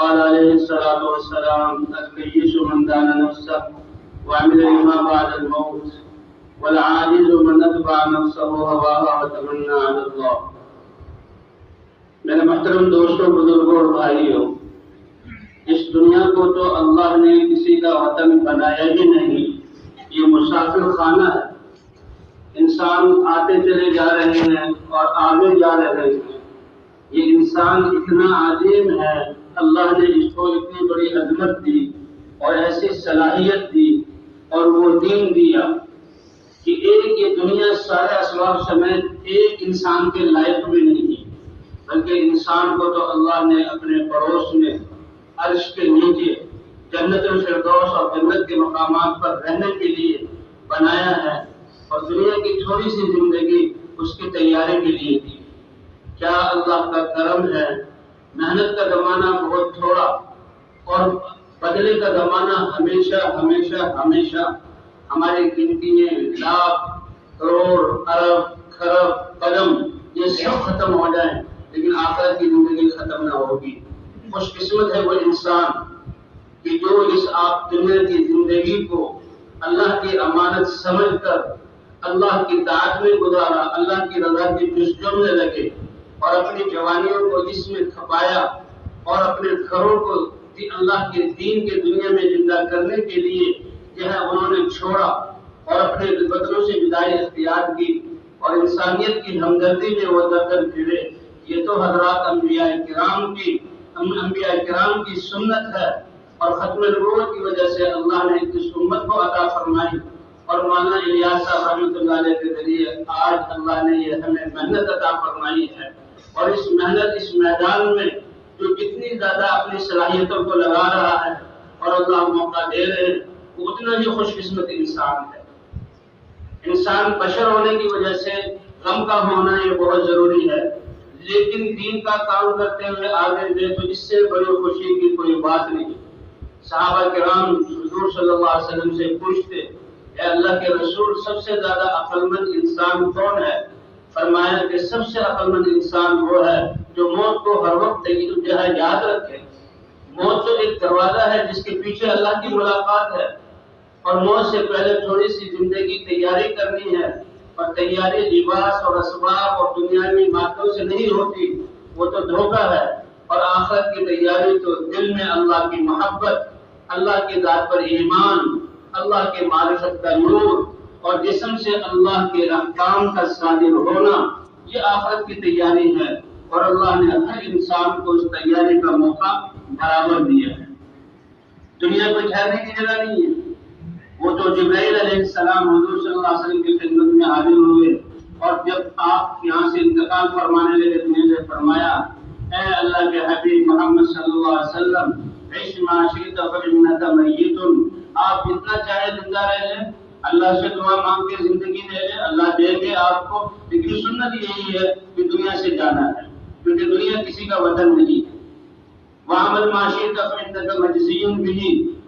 وقال عليه الصلاة والسلام الكيس من دان نفسه وعمل لما بعد الموت والعاجز من اتبع نفسه هواها وتمنى على الله. میرے محترم دوستوں، بزرگوں اور بھائیوں، اس دنیا کو تو اللہ نے کسی کا وطن بنایا ہی نہیں، یہ مسافر خانہ ہے. انسان آتے چلے جا رہے ہیں اور آگے جا رہے ہیں. یہ انسان اتنا عظیم ہے، اللہ نے اس کو اتنی بڑی عظمت دی اور ایسی صلاحیت دی اور وہ دین دیا کہ ایک یہ دنیا سارے اسباب سمیت ایک انسان کے لائق بھی نہیں ہے، بلکہ انسان کو تو اللہ نے اپنے پڑوس میں عرش کے نیچے جنت الفردوس اور جنت کے مقامات پر رہنے کے لیے بنایا ہے، اور دنیا کی تھوڑی سی زندگی اس کی تیاری کے لیے دی. کیا اللہ کا کرم ہے. محنت کا زمانہ بہت تھوڑا اور بدلے کا زمانہ ہمیشہ ہمیشہ ہمیشہ. ہماری گنتیاں لاکھ کروڑ ارب خرب قدم یہ سب ختم ہو جائیں لیکن آخرت کی زندگی ختم نہ ہوگی. خوش قسمت ہے وہ انسان کہ جو اس آپ دنیا کی زندگی کو اللہ کی امانت سمجھ کر اللہ کی طاعت میں گزارا، اللہ کی رضا کی جستجو میں لگے اور اپنی جوانیوں کو اس میں کھپایا اور اپنے گھروں کو اللہ کے دین کے دنیا میں زندہ کرنے کے لیے جو ہے انہوں نے چھوڑا اور اپنے وطنوں سے بدائی اختیار کی اور انسانیت کی ہمدردی میں وہ درد پھرے. یہ تو حضرات انبیاء کرام کی سنت ہے اور ختم نبوت کی وجہ سے اللہ نے اس امت کو عطا فرمائی. اور مولانا الیاس صاحب رحمۃ اللہ علیہ کے ذریعے آج اللہ نے یہ ہمیں محنت عطا فرمائی ہے، اور اس محنت اس میدان میں جو جتنی زیادہ اپنی صلاحیتوں کو لگا رہا ہے اور اللہ موقع دے رہے ہیں وہ اتنا ہی خوش قسمت انسان ہے. انسان بشر ہونے کی وجہ سے غم کا ہونا یہ بہت ضروری ہے، لیکن دین کا کام کرتے ہوئے آگے دے تو اس سے بڑی خوشی کی کوئی بات نہیں. صحابہ کرام حضور صلی اللہ علیہ وسلم سے پوچھتے، اے اللہ کے رسول سب سے زیادہ عقل مند انسان کون ہے؟ فرمایا کہ سب سے عقل مند انسان وہ ہے جو موت کو ہر وقت جو ہے یاد رکھے. موت تو ایک دروازہ ہے جس کے پیچھے اللہ کی ملاقات ہے، اور موت سے پہلے تھوڑی سی زندگی تیاری کرنی ہے، اور تیاری لباس اور اسباب اور دنیاوی باتوں سے نہیں ہوتی، وہ تو دھوکہ ہے. اور آخرت کی تیاری تو دل میں اللہ کی محبت، اللہ کی ذات پر ایمان، اللہ کے معرفت کا نور اور جسم سے اللہ کے احکام کا صادر ہونا، یہ آخرت کی تیاری ہے. اور اللہ نے ہر انسان کو اس تیاری کا موقع برابر دیا ہے. دنیا کوئی ٹھہرنے کی جگہ نہیں ہے. وہ تو جبرائیل علیہ السلام حضور صلی اللہ علیہ وسلم کی خدمت میں حاضر ہوئے اور جب آپ یہاں سے انتقال فرمانے لگے دنیا سے فرمایا، اے اللہ کے حبیب محمد صلی اللہ علیہ وسلم، عش ما شئت فإنک میت، آپ جتنا چاہے زندہ رہے، اللہ سے دعا مانگ کے زندگی دے لیں، اللہ دے گے آپ کو. لیکن سنت یہی ہے کہ دنیا سے جانا ہے، کیونکہ دنیا کسی کا وطن نہیں ہے. وعمل ما شئت فإنک مجزی بہ،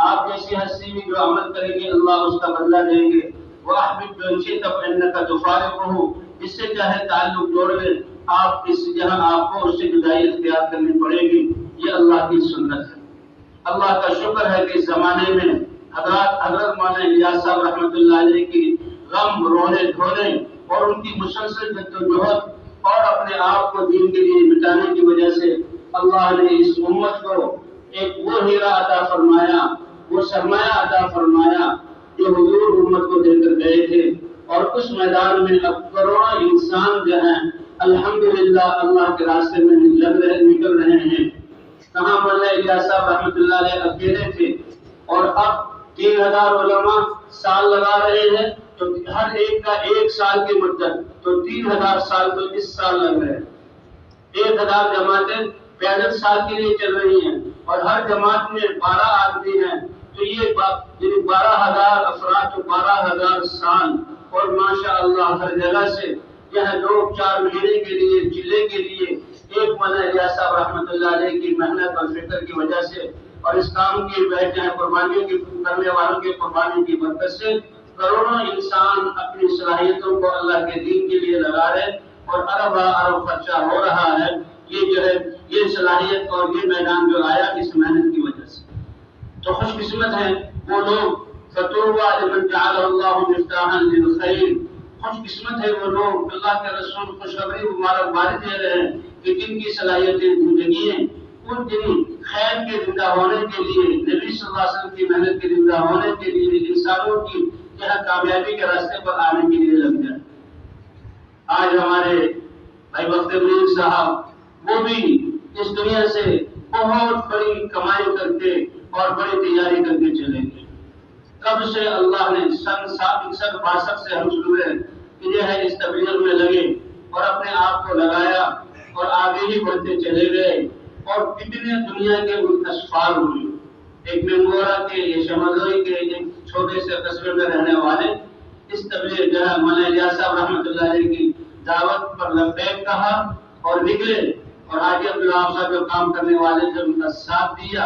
آپ جیسی ہستی بھی جو عمل کرے گی اللہ اس کا بدلہ دیں گے. واحبب من شئت فإنک تفارقہ، جس سے چاہے تعلق جوڑ لے، آپ اس جہاں آپ کو اس سے جدائی اختیار کرنی پڑے گی. یہ اللہ کی سنت ہے. اللہ کا شکر ہے کہ اس زمانے میں حضرت مولانا الیاس صاحب رحمۃ اللہ علیہ کی غم رونے دھونے اور ان کی مسلسل جدوجہد اور اپنے آپ کو دین کے لیے مٹانے کی وجہ سے اللہ نے اس امت کو ایک وہ ہیرا عطا فرمایا، وہ سرمایہ عطا فرمایا جو حضور امت کو دے کر گئے تھے. اور اس میدان میں اب کروڑوں انسان جو ہیں الحمدللہ اللہ کے راستے میں نکل رہے ہیں. کہاں مولانا الیاس صاحب رحمۃ اللہ علیہ اکیلے تھے اور اب 3000 علماء سال لگا رہے ہیں، تو ہر ایک کا ایک سال کی مدت، تو 3000 سال تو اس سال لگ رہے ہیں. 1000 جماعتیں پیدل سال کے لیے چل رہی ہیں اور ہر جماعت میں 12 آدمی ہیں، تو یہ 12,000 افراد تو 12,000 سال. اور ماشاء اللہ ہر جگہ سے یہ لوگ 4 مہینے کے لیے چلے کے لیے ایک مولانا الیاس صاحب رحمۃ اللہ علیہ کی محنت اور فکر کی وجہ سے اور اس کام کی قربانیوں کی کرنے والوں کی قربانی کی برکت سے کروڑوں انسان اپنی صلاحیتوں کو اللہ کے دین کے لیے لگا رہے اور ارب ارب خرچہ ہو رہا ہے. یہ جو ہے یہ یہ صلاحیت اور یہ میدان جو آیا اس محنت کی وجہ سے۔ تو خوش قسمت ہیں وہ لوگ، فطوبى لمن جعله الله مفتاحا للخير، خوش قسمت ہے وہ لوگ، اللہ کے رسول خوشخبری مبارکباد دے رہے ہیں کہ جن کی صلاحیتیں زندگی ہیں، ان دن خیر کے زندہ ہونے کے لیے، نبی صلی اللہ علیہ وسلم کی محنت کے زندہ ہونے کے لیے، انسانوں کی کامیابی کے راستے پر آنے کے لیے لگ جائے۔ آج ہمارے بھائی وقت امیر صاحب وہ بھی اس دنیا سے بہت بڑی کمائی کر کے اور بڑی تیاری کر کے چلے گئے۔ کب سے اللہ نے سن 62 سے ہم سن رہے کہ یہ ہے اس تبلیغ میں لگے اور اپنے آپ کو لگایا اور آگے ہی بڑھتے چلے گئے، اور کتنے دنیا کے اسفار ہوئے۔ ایک منگورا کے یہ شمالی کے ایک چھوٹے سے قصبے میں رہنے والے اس تبلیغ جو ہے مولانا الیاس صاحب رحمۃ اللہ علیہ کی دعوت پر لبیک کہا اور نکلے، اور حاجی عبداللہ صاحب جو کام کرنے والے تھے ان کا ساتھ دیا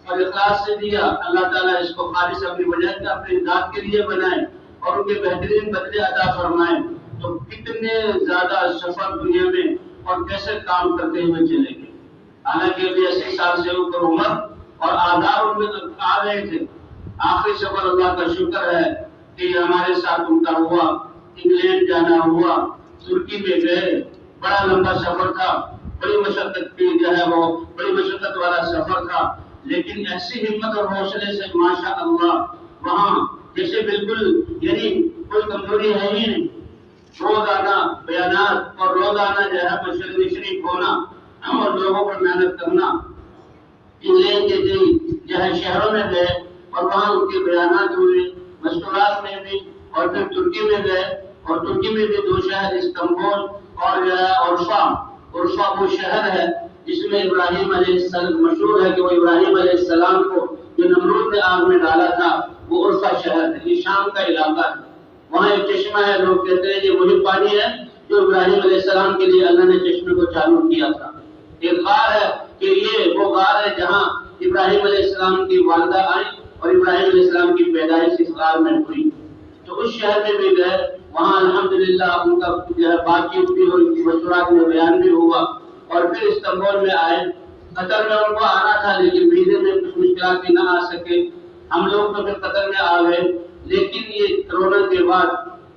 اور اخلاص سے دیا۔ اللہ تعالیٰ اس کو خالص اپنی وجہ سے اپنی ذات کے لیے بنائے اور ان کے بہترین بدلے عطا فرمائے۔ تو کتنے زیادہ سفر دنیا میں اور کیسے کام کرتے ہوئے چلے گئے، حالانکہ ابھی 80 سال سے اوپر عمر اور آداب ان میں آ گئے تھے۔ آخری سفر اللہ کا شکر ہے کہ ہمارے ساتھ ان کا ہوا، انگلینڈ جانا ہوا، ترکی میں گئے، بڑا لمبا سفر تھا، بڑی مشقت کی جو ہے وہ بڑی مشقت والا سفر تھا، لیکن ایسی ہمت اور حوصلے سے ماشاء اللہ وہاں جیسے بالکل یعنی کوئی کمزوری ہے ہی نہیں، روزانہ بیانات اور روزانہ جو ہے مشرق شریف ہونا اور لوگوں پر محنت کرنا۔ انگلینڈ کے جو ہے شہروں میں گئے اور وہاں ان کے بیانات ہوئے، مشورات میں بھی، اور پھر ترکی میں گئے، اور ترکی میں بھی 2 شہر استنبول اور جو ہے عرفہ وہ شہر ہے جس میں ابراہیم علیہ السلام مشہور ہے کہ وہ ابراہیم علیہ السلام کو جو نمرود نے آگ میں ڈالا تھا وہ عرفہ شہر ہے، یہ شام کا علاقہ ہے۔ وہاں ایک چشمہ ہے، لوگ کہتے ہیں یہ وہی پانی ہے جو ابراہیم علیہ السلام کے لیے اللہ نے چشمے کو چالو کیا تھا۔ ایک غار ہے کہ یہ وہ غار ہے جہاں ابراہیم علیہ السلام کی والدہ آئی اور ابراہیم علیہ السلام کی پیدائش اس غار میں ہوئی۔ تو اس شہر میں بھی گئے، وہاں الحمدللہ ان کا جو ہے بات چیت بھی اور ان کی مشورات میں بیان بھی ہوا، اور پھر استنبول میں آئے۔ قطر میں ان کو آنا تھا لیکن ویزے میں کچھ مشکلات بھی نہ آ سکے، ہم لوگ تو پھر قطر میں آ گئے۔ لیکن یہ کرونا کے بعد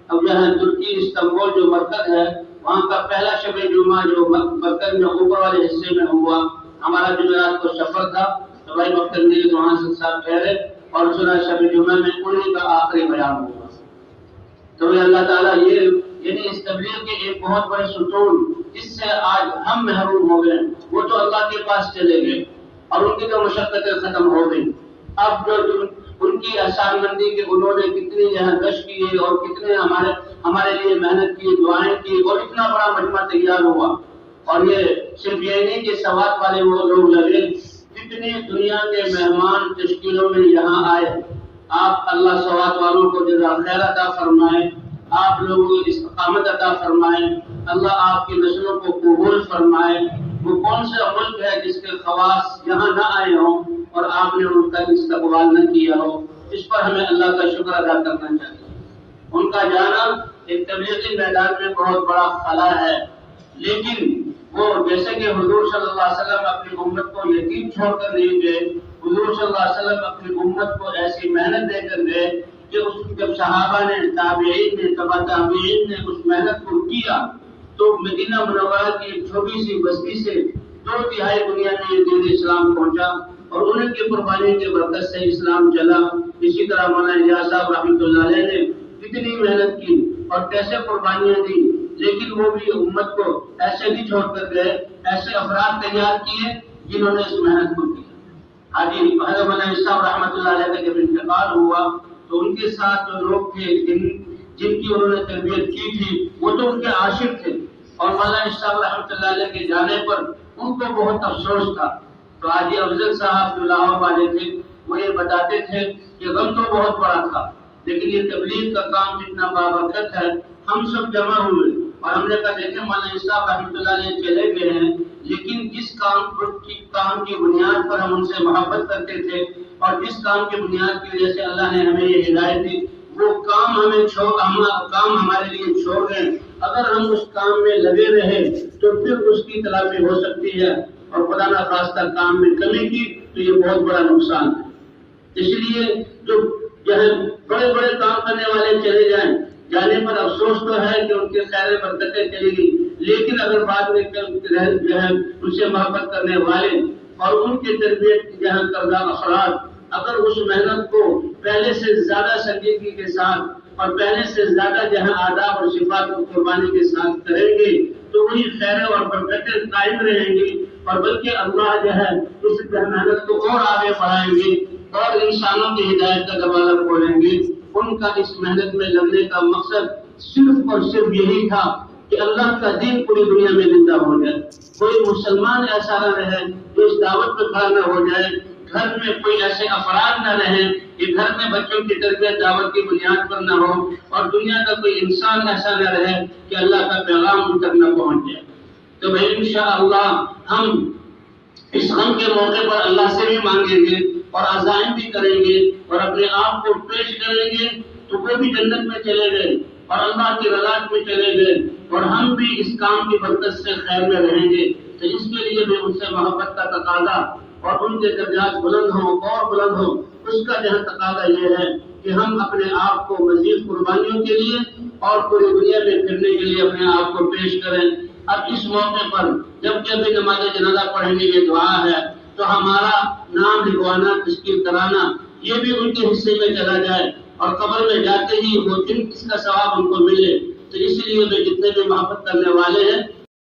اب یہاں ترکی استنبول جو مرکز ہے وہاں کا پہلا شب جمعہ جو مرکز میں اوپر والے حصے میں ہوا، ہمارا جمعرات کو سفر تھا تو بھائی وقت نیز وہاں سے صاحب ٹھہرے اور سنا شب جمعہ میں انہیں کا آخری بیان ہوا۔ تو اللہ تعالیٰ یہ یعنی اس تبلیغ کے ایک بہت بڑے ستون جس سے آج ہم محروم ہو گئے، وہ تو اللہ کے پاس چلے گئے اور ان کی تو مشقتیں ختم ہو گئی۔ اب جو ان کی احسان مندی کے انہوں نے کتنی یہاں گشت کی اور کتنے ہمارے لیے محنت کی، دعائیں کی، اور اتنا بڑا مجمع تیار ہوا۔ اور یہ صرف یہ نہیں کہ سوات والے وہ لوگ لگے، جتنے دنیا کے مہمان تشکیلوں میں یہاں آئے، آپ اللہ سوات والوں کو جزا خیر عطا فرمائے، آپ لوگوں کو استقامت عطا فرمائے، اللہ آپ کی نسلوں کو قبول فرمائے۔ وہ کون سا ملک ہے جس کے خواص یہاں نہ آئے ہوں اور آپ نے ان کا استقبال نہ کیا ہو، اس پر ہمیں اللہ کا شکر ادا کرنا چاہیے۔ ان کا جانا ایک تبلیغی میدان میں بہت بڑا خلا ہے، لیکن وہ جیسے کہ حضور صلی اللہ علیہ وسلم اپنی امت کو یتیم چھوڑ کر نہیں گئے، حضور صلی اللہ علیہ وسلم اپنی امت کو ایسی محنت دے کر گئے کہ اس جب صحابہ نے، تابعین نے، تبع تابعین نے اس محنت کو کیا تو مدینہ منورہ کی ایک چھوٹی سی بستی سے 2/3 دنیا میں یہ دین اسلام پہنچا، اور انہیں کی قربانی کے برکت سے اسلام چلا۔ اسی طرح مولانا الیاس صاحب رحمۃ اللہ علیہ نے کتنی محنت کی اور کیسے قربانیاں دی، لیکن وہ بھی امت کو ایسے نہیں چھوڑ کر گئے، ایسے افراد تیار کیے جنہوں نے اس محنت کو کیا۔ حاجی حضرت مولانا صاحب رحمۃ اللہ علیہ کا جب انتقال ہوا تو ان کے ساتھ جو لوگ تھے جن کی انہوں نے تربیت کی تھی وہ تو ان کے عاشق تھے، اور مولانا صاحب رحمۃ اللہ علیہ کے جانے پر ان کو بہت افسوس تھا۔ تو حاجی افضل صاحب جو لاہور والے تھے وہ یہ بتاتے تھے کہ غم تو بہت بڑا تھا، لیکن یہ تبلیغ کا کام اتنا بابرکت ہے، ہم سب جمع ہوئے اور ہم نے کہا دیکھیں مولانا صاحب رحمۃ اللہ علیہ چلے گئے ہیں، لیکن جس کام کی بنیاد پر ہم ان سے محبت کرتے تھے اور جس کام کی بنیاد کی وجہ سے اللہ نے ہمیں یہ ہدایت دی، وہ کام کام ہمارے لیے چھوڑ گئے۔ اگر ہم اس کام میں لگے رہے تو پھر اس کی تلافی ہو سکتی ہے، اور خدا نہ خواستہ کام میں کمی کی تو یہ بہت بڑا نقصان ہے۔ اس لیے جو ہے بڑے بڑے کام کرنے والے چلے جائیں، جانے پر افسوس تو ہے کہ ان کے خیر برکتیں چلی گئی، لیکن اگر بعد میں جو ہے ان سے محبت کرنے والے اور ان کی تربیت کی جہاں کردہ افراد اگر اس محنت کو پہلے سے زیادہ سنجیدگی کے ساتھ اور پہلے سے زیادہ جہاں آداب اور صفات کو قربانی کے ساتھ کریں گے تو وہی خیر اور برکتیں قائم رہیں گی، اور بلکہ اللہ جو ہے اس محنت کو اور آگے بڑھائیں گے اور انسانوں کی ہدایت کا دروازہ کھولیں گے۔ ان کا اس محنت میں لگنے کا مقصد صرف اور صرف یہی تھا کہ اللہ کا دین پوری دنیا میں زندہ ہو جائے، کوئی مسلمان ایسا نہ رہے جو اس دعوت پہ کھڑا نہ ہو جائے، گھر میں کوئی ایسے افراد نہ رہیں کہ گھر میں بچوں کی تربیت دعوت کی بنیاد پر نہ ہو، اور دنیا کا کوئی انسان ایسا نہ رہے کہ اللہ کا پیغام ان تک نہ پہنچ جائے۔ تو بھائی انشاءاللہ ہم اس غم کے موقع پر اللہ سے بھی مانگیں گے اور عزائم بھی کریں گے اور اپنے آپ کو پیش کریں گے، تو وہ بھی جنت میں چلے گئے اور اللہ کی رضا میں چلے گئے، اور ہم بھی اس کام کی برکت سے خیر میں رہیں گے۔ تو اس کے لیے بھی ان سے محبت کا تقاضا اور ان کے درجات بلند ہوں اور بلند ہوں، اس کا جو تقاضا یہ ہے کہ ہم اپنے آپ کو مزید قربانیوں کے لیے اور پوری دنیا میں پھرنے کے لیے اپنے آپ کو پیش کریں۔ اب اس موقع پر جب کہ ابھی نماز جنازہ پڑھیں گے یہ دعا ہے، تو ہمارا نام لکھوانا، تشکیل کرانا یہ بھی ان کے حصے میں چلا جائے، اور قبر میں جاتے ہی وہ دن اس کا ثواب ان کو ملے۔ تو اسی لیے میں جتنے بھی محبت کرنے والے ہیں